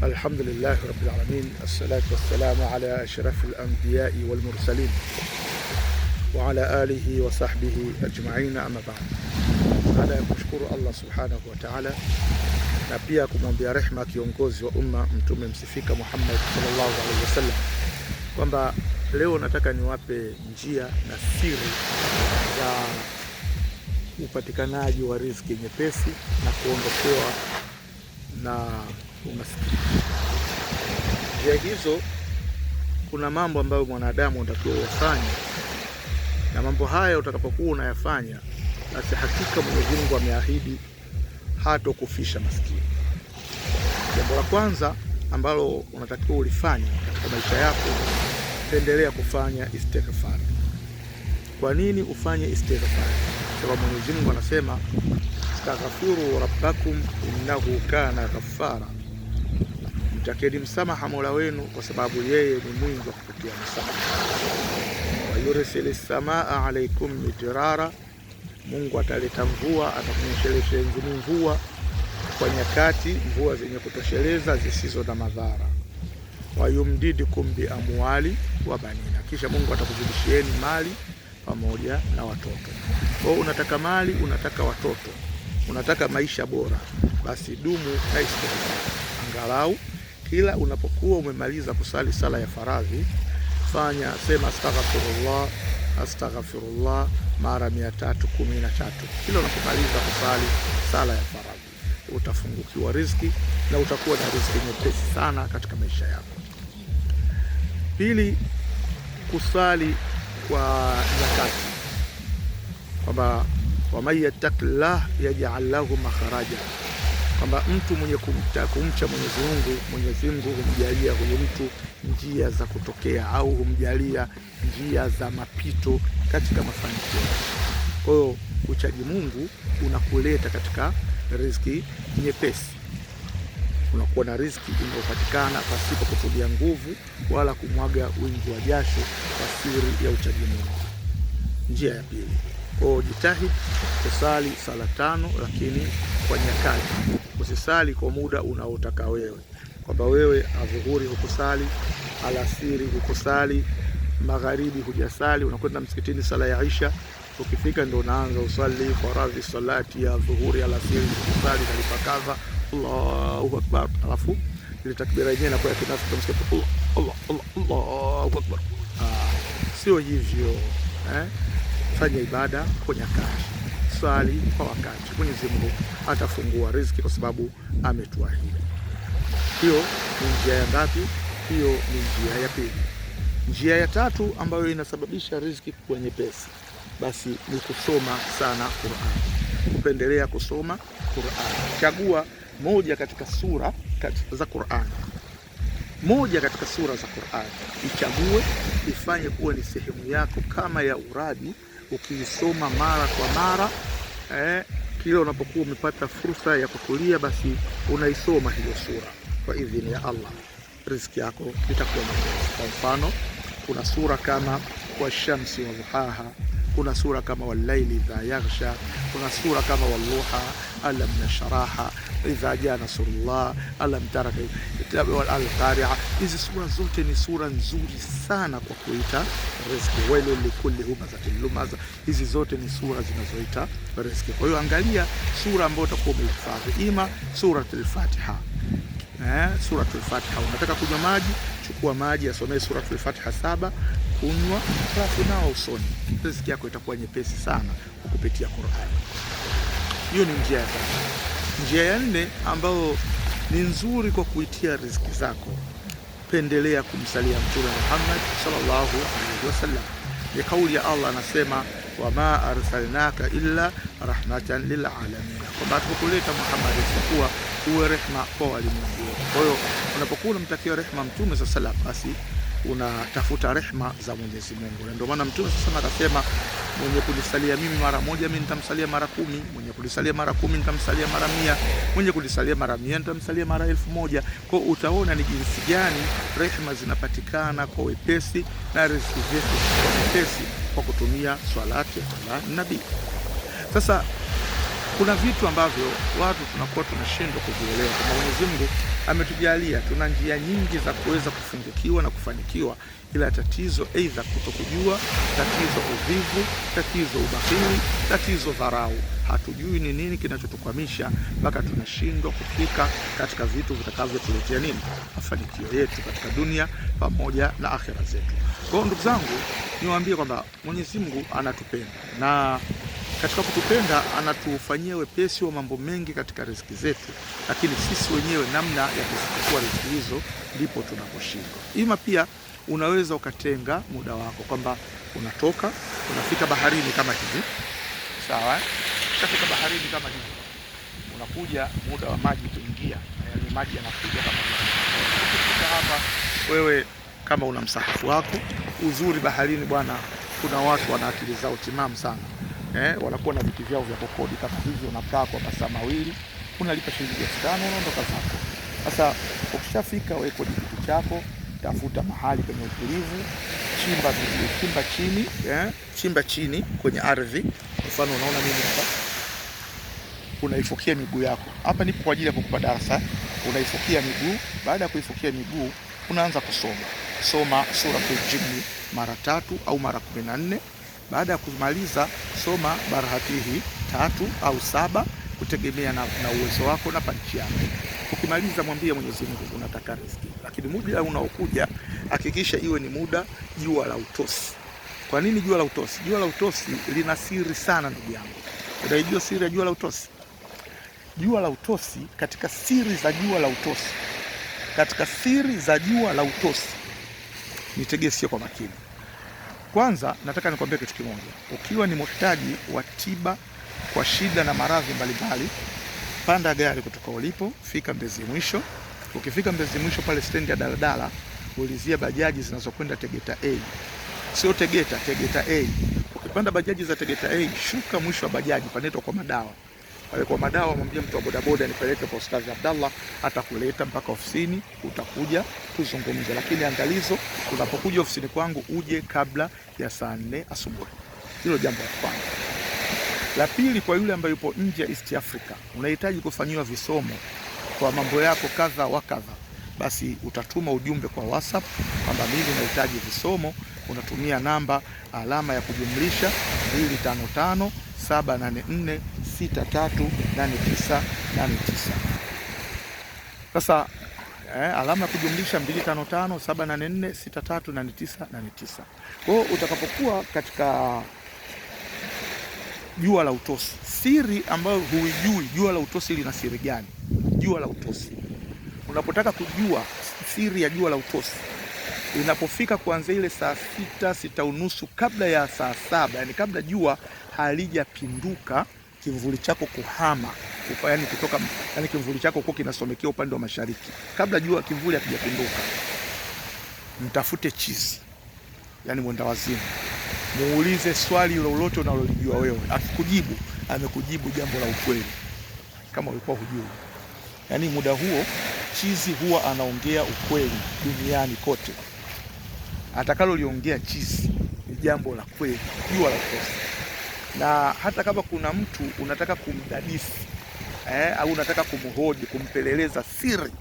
الحمد لله رب العالمين، الصلاة والسلام على أشرف الأنبياء والمرسلين وعلى آله وصحبه أجمعين، أما بعد. Baada ya kumshukuru Allah subhanahu wa ta'ala na pia kumwambia rehma kiongozi wa umma mtume msifika Muhammad sallallahu alaihi wasallam, kwamba leo nataka niwape njia na siri za upatikanaji wa riziki nyepesi na kuondokewa na umaskini. Njia hizo, kuna mambo ambayo mwanadamu anatakiwa ufanye, na mambo haya utakapokuwa unayafanya, basi hakika Mwenyezi Mungu ameahidi hatokufisha maskini. Jambo la kwanza ambalo unatakiwa ulifanye katika maisha yako, endelea kufanya istighfar. Kwa nini ufanye istighfar? Sababu Mwenyezi Mungu anasema astaghfiru rabbakum innahu kana ghaffara, mtakeni msamaha Mola wenu kwa sababu yeye ni mwingi wa kupokea msamaha. Wa yursilis samaa alaykum midrara, Mungu ataleta mvua, atakunyeshelesha mvua kwa nyakati, mvua zenye kutosheleza zisizo na madhara. Wa yumdidukum bi amwali wa banina, kisha Mungu atakuzidishieni mali pamoja na watoto. Kwa unataka mali, unataka watoto, unataka maisha bora, basi dumu na istighfar. Angalau kila unapokuwa umemaliza kusali sala ya faradhi, sema astaghfirullah astaghfirullah mara 313. Kila unapomaliza kusali sala ya faradhi, utafungukiwa riziki na utakuwa na riziki nyepesi sana katika maisha yako. Pili, kusali kwa nyakati, kwamba waman yattaqillah yaj'al lahu makharaja, kwamba mtu mwenye kumcha Mwenyezi Mungu humjalia huyo mtu njia za kutokea, au humjalia njia za mapito katika mafanikio. Kwa hiyo uchaji Mungu unakuleta katika riziki nyepesi, unakuwa na riziki inayopatikana pasipo kutumia nguvu wala kumwaga wingi wa jasho kwa siri ya uchaji Mungu. Njia ya pili, kwa jitahidi kusali sala 5 lakini kwa nyakati. Usisali kwa muda unaotaka wewe, kwamba wewe adhuhuri hukusali, alasiri hukusali, magharibi hujasali, unakwenda msikitini sala ya Isha, ukifika ndio unaanza usali faradhi salati ya dhuhuri, alasiri kusali na lipakaza Allahu akbar, alafu ile takbira yenyewe inakuwa ya kinafsi kwa msikiti Allahu akbar. Sio hivyo, fanya ibada kwa nyakati, swali kwa wakati. Mwenyezi Mungu atafungua riziki kwa sababu ametuahidi. Hiyo ni njia ya ngapi? Hiyo ni njia ya pili. Njia ya tatu ambayo inasababisha riziki kuwa nyepesi, basi ni kusoma sana Qur'an. Kupendelea kusoma Qur'an. Chagua moja katika sura za Qur'an, moja katika sura za Qur'an ichague, ifanye kuwa ni sehemu yako kama ya uradi, ukiisoma mara kwa mara. Kila unapokuwa umepata fursa ya kutulia, basi unaisoma hiyo sura kwa idhini ya Allah, riziki yako itakuwa nyepesi. Kwa mfano, kuna sura kama washamsi wa duhaha, kuna sura kama walaili idha yaghsha, kuna sura kama walluha, alam nashraha, idha jaa nasrullah, alam tara al-qari'a. Hizi sura zote ni sura nzuri sana kwa kuita riziki. Wailul likulli humazatin lumaza, hizi zote ni sura zinazoita riziki. Kwa hiyo angalia sura ambayo utakuwa umehifadhi, ima suratul Fatiha. Suratul Fatiha, unataka kunywa maji, chukua maji, asomee suratul Fatiha 7, kunywa, alafu nao usoni. Riziki yako itakuwa nyepesi sana kwa kupitia Qur'an. Hiyo ni njia ya tatu. Njia ya 4 ambayo ni nzuri kwa kuitia riziki zako, pendelea kumsalia Mtume Muhammad sallallahu alaihi wasallam. Ni kauli ya Allah, anasema wama arsalnaka illa rahmatan lil alamin, kwamba tukuleta Muhammad isipokuwa uwe rehma kwa walimwengu. Kwa hiyo unapokuwa unamtakia rehma Mtume sallallahu alaihi wasallam, basi unatafuta rehma za Mwenyezi Mungu. Ndio maana Mtume sasa akasema, mwenye kunisalia mimi mara moja, mimi nitamsalia mara 10, mwenye kunisalia mara 10 nitamsalia mara 100, mwenye kunisalia mara 100 nitamsalia mara 1000. Kwa utaona ni jinsi gani rehma zinapatikana kwa wepesi na riziki zetu kwa wepesi kwa kutumia swalati ala nabii. Sasa kuna vitu ambavyo watu tunakuwa tunashindwa kuvielewa, kwamba Mwenyezi Mungu ametujalia tuna njia nyingi za kuweza kufungukiwa na kufanikiwa, ila tatizo aidha kutokujua, tatizo uvivu, tatizo ubahili, tatizo dharau. Hatujui ni nini kinachotukwamisha mpaka tunashindwa kufika katika vitu vitakavyotuletea nini, mafanikio yetu katika dunia pamoja na akhera zetu. Kwa ndugu zangu, niwaambie kwamba Mwenyezi Mungu anatupenda, na katika kutupenda anatufanyia wepesi wa mambo mengi katika riziki zetu, lakini sisi wenyewe namna ya kuzichukua riziki hizo ndipo tunaposhindwa. Ima pia unaweza ukatenga muda wako kwamba unatoka unafika baharini kama hivi, sawa? Ukifika baharini kama hivi, unakuja muda wa maji kuingia, yaani maji yanakuja kama hivi. Ukifika hapa wewe kama una msahafu wako, uzuri baharini bwana, kuna watu wana akili zao timamu sana. Wanakuwa na viti vyao vya kukodi kama hivi, unakaa kwa masaa mawili, unalipa shilingi 500 unaondoka zako. Sasa ukishafika wewe kwenye kiti chako, tafuta mahali penye utulivu, chimba chini kwenye ardhi. Mfano unaona mimi hapa, unaifukia miguu yako. Hapa nipo kwa ajili ya kukupa darasa. Unaifukia miguu, baada ya kuifukia miguu unaanza soma suratul Jinni mara 3 au mara 14. Baada ya kumaliza soma barahatihi 3 au 7 kutegemea na uwezo wako na panchi yako. Ukimaliza mwambie Mwenyezi Mungu unataka riziki, lakini muda unaokuja hakikisha iwe ni muda jua la utosi. Kwa nini jua la utosi? Jua la utosi lina siri sana ndugu yangu. Unajua siri ya jua la utosi? Jua la utosi, katika siri za jua la utosi, nitegee sikio kwa makini. Kwanza nataka nikwambie kitu kimoja. Ukiwa ni mhitaji wa tiba kwa shida na maradhi mbalimbali, panda gari kutoka ulipo, fika Mbezi Mwisho. Ukifika Mbezi Mwisho pale stendi ya daladala, ulizia bajaji zinazokwenda Tegeta A. Sio Tegeta A. Ukipanda bajaji za Tegeta A, shuka mwisho wa bajaji panaitwa kwa Madawa. Pale kwa Madawa mwambie mtu wa bodaboda nipeleke kwa Ustadhi Abdallah, atakuleta mpaka ofisini, utakuja tuzungumze. Lakini angalizo, unapokuja ofisini kwangu uje kabla ya saa 4 asubuhi. Hilo jambo la kwanza. La pili, kwa yule ambaye yupo nje ya East Africa, unahitaji kufanyiwa visomo kwa mambo yako kadha wa kadha, basi utatuma ujumbe kwa WhatsApp kwamba mimi nahitaji visomo. Unatumia namba alama ya kujumlisha 255 784 638989. Sasa alama ya kujumlisha 255 784 638989. Kwa hiyo utakapokuwa katika jua la utosi, siri ambayo huijui, jua la utosi lina siri gani? Jua la utosi, unapotaka kujua siri ya jua la utosi, inapofika kuanzia ile saa 6:30 kabla ya saa 7, yani kabla jua halijapinduka, kivuli chako kuhama, yani kutoka, yani kivuli chako kwa kinasomekea upande wa mashariki, kabla jua kivuli hakijapinduka, mtafute chizi, yani mwenda wazimu, muulize swali lolote unalolijua wewe. Akikujibu, amekujibu jambo la ukweli kama ulikuwa hujui. Yani muda huo chizi huwa anaongea ukweli duniani kote. Atakaloliongea chizi ni jambo la kweli, jua la utosi. Na hata kama kuna mtu unataka kumdadisi au unataka kumhoji, kumpeleleza siri,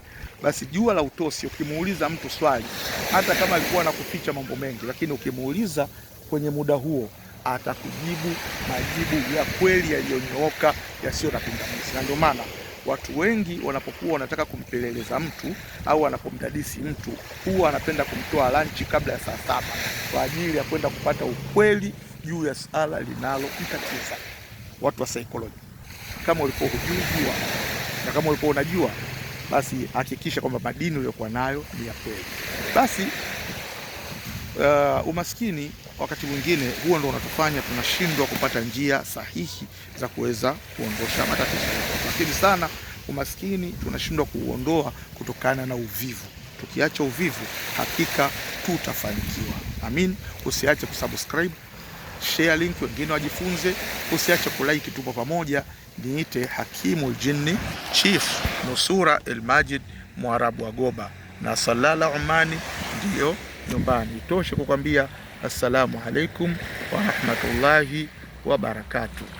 basi jua la utosi, ukimuuliza mtu swali, hata kama alikuwa anakuficha mambo mengi, lakini ukimuuliza kwenye muda huo atakujibu majibu ya kweli yaliyonyooka, yasiyo na pingamizi. Na ndio maana watu wengi wanapokuwa wanataka kumpeleleza mtu au wanapomdadisi mtu, huwa anapenda kumtoa lunch kabla ya saa 7 kwa ajili ya kwenda kupata ukweli juu ya sala linalomtatiza. Watu wa psychology, kama ulikuwa hujui jua, na kama ulikuwa unajua, basi hakikisha kwamba madini uliyokuwa nayo ni ya kweli. Basi umaskini wakati mwingine huo ndio unatufanya tunashindwa kupata njia sahihi za kuweza kuondosha matatizo yetu. Lakini sana umaskini tunashindwa kuuondoa kutokana na uvivu. Tukiacha uvivu, hakika tutafanikiwa. Amin. Usiache kusubscribe, share link wengine wajifunze, usiache kulike, tupo pamoja. Niite Hakimul Jinni Chief Nusura El-Majid Mwarabu wa Goba, na Salala Umani ndio nyumbani. Itoshe kukwambia assalamu alaikum wa rahmatullahi wa barakatuh.